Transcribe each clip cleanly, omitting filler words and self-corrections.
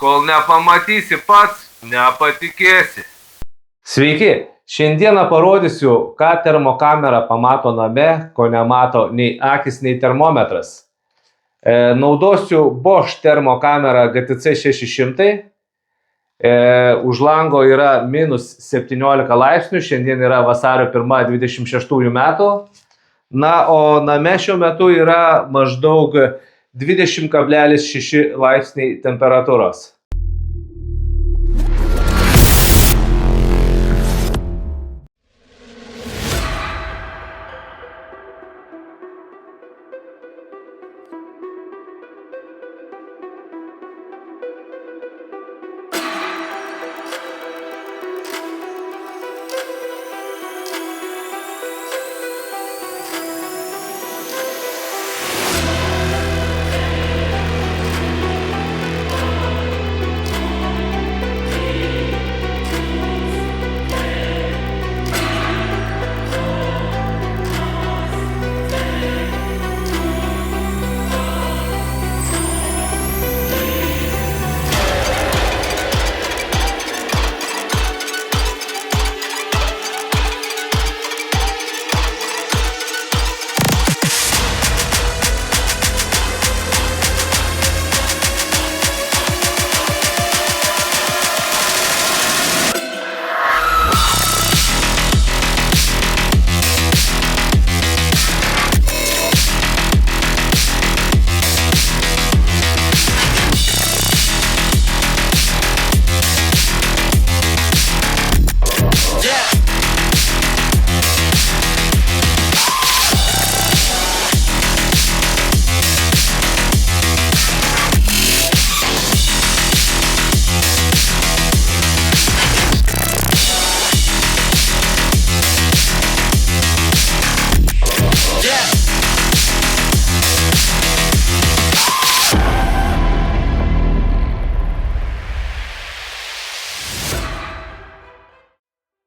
Kol nepamatysi pats, nepatikėsi. Sveiki! Šiandieną parodysiu, ką termokamera pamato name, ko nemato nei akis, nei termometras. Naudosiu Bosch termokamerą GTC 600. Už lango yra minus 17 laipsnių, šiandien yra vasario 1 26 metų. Na, o name šiuo metu yra maždaug 20,6 laipsniai temperatūros.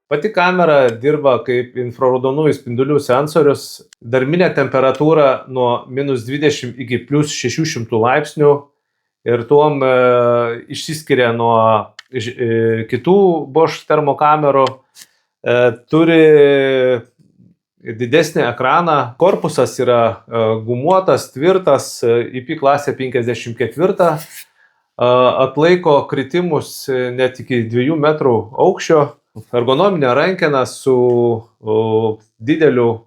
Pati kamera dirba kaip infraraudonųjų spindulių sensorius. Darminė temperatūra nuo minus 20 iki plus 600 laipsnių ir tuom išsiskiria nuo kitų Bosch termokamerų. Turi didesnį ekraną, korpusas yra gumuotas, tvirtas, IP klasė 54, atlaiko kritimus net iki 2 metrų aukščio. Ergonominė rankena su dideliu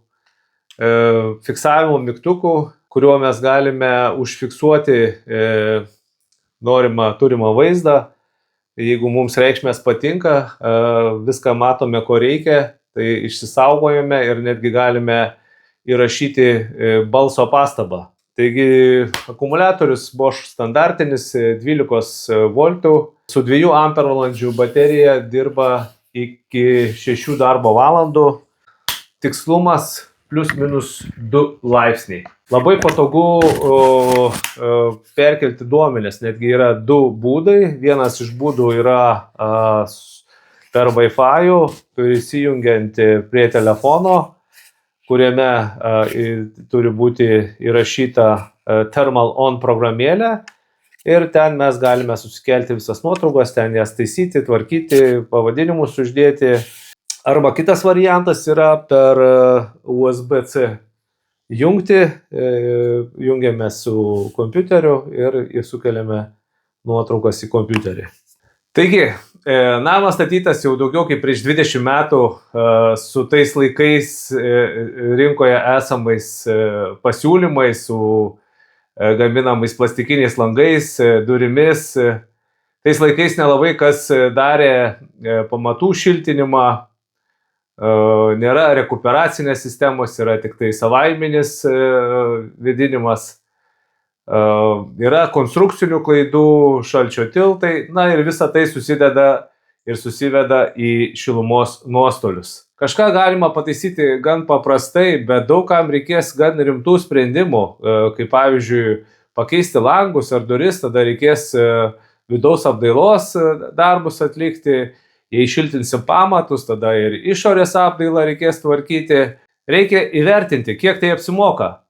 fiksavimo mygtuku, kuriuo mes galime užfiksuoti turimą vaizdą. Jeigu mums reikšmės patinka, viską matome, ko reikia, tai išsisaugojame ir netgi galime įrašyti balso pastabą. Taigi akumuliatorius Bosch standartinis 12 voltų su 2 ampervalandžių baterija dirba iki 6 darbo valandų. Tikslumas plus minus 2 laipsniai. Labai patogu perkelti duomenis, netgi yra 2 būdai. Vienas iš būdų yra per Wi-Fi prisijungiant prie telefono, kuriame turi būti įrašyta Thermal On programėlė. Ir ten mes galime susikelti visas nuotraukas, ten jas taisyti, tvarkyti, pavadinimus uždėti. Arba kitas variantas yra per USB-C jungti, jungiame su kompiuteriu ir sukeliame nuotraukas į kompiuterį. Taigi, namas statytas jau daugiau kaip prieš 20 metų su tais laikais rinkoje esamais pasiūlymais, su gaminamais plastikiniais langais, durimis. Tais laikais nelabai kas darė pamatų šiltinimą, nėra rekuperacinės sistemos, yra tik tai savaiminis vėdinimas, yra konstrukcinių klaidų, šalčio tiltai, na ir visa tai susideda ir susiveda į šilumos nuostolius. Kažką galima pataisyti gan paprastai, bet daug kam reikės gan rimtų sprendimų, kaip pavyzdžiui pakeisti langus ar duris, tada reikės vidaus apdailos darbus atlikti, jei šiltinsim pamatus, tada ir išorės apdailą reikės tvarkyti. Reikia įvertinti, kiek tai apsimoka.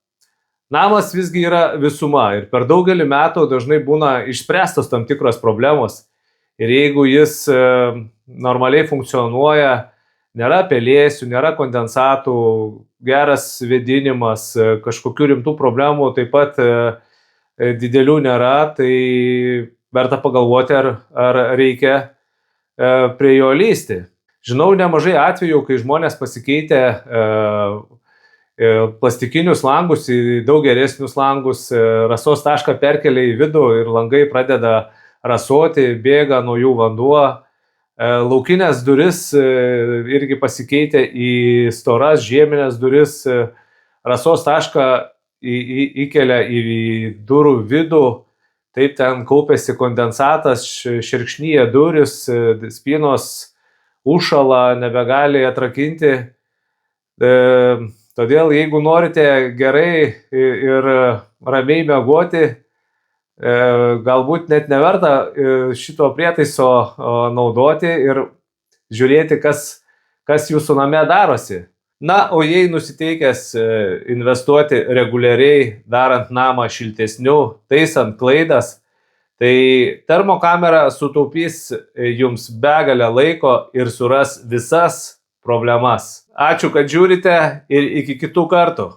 Namas visgi yra visuma ir per daugelį metų dažnai būna išspręstos tam tikros problemos. Ir jeigu jis normaliai funkcionuoja, nėra pelėsių, nėra kondensatų, geras vėdinimas, kažkokių rimtų problemų taip pat didelių nėra, tai verta pagalvoti, ar reikia prie jo lysti. Žinau nemažai atvejų, kai žmonės pasikeitė plastikinius langus į daug geresnius langus, rasos tašką perkelia į vidų ir langai pradeda rasoti, bėga nuo jų vanduo. Laukinės duris irgi pasikeitė į storas žieminės duris, rasos tašką įkelia į durų vidų, taip ten kaupėsi kondensatas, šerkšnyje duris, spynos užšala, nebegali atrakinti. Todėl, jeigu norite gerai ir ramiai miegoti, galbūt net neverta šito prietaiso naudoti ir žiūrėti, kas jūsų name darosi. Na, o jei nusiteikęs investuoti reguliariai, darant namą šiltesniu, taisant klaidas, tai termokamera sutaupys jums begalę laiko ir suras visas problemas. Ačiū, kad žiūrite ir iki kitų kartų.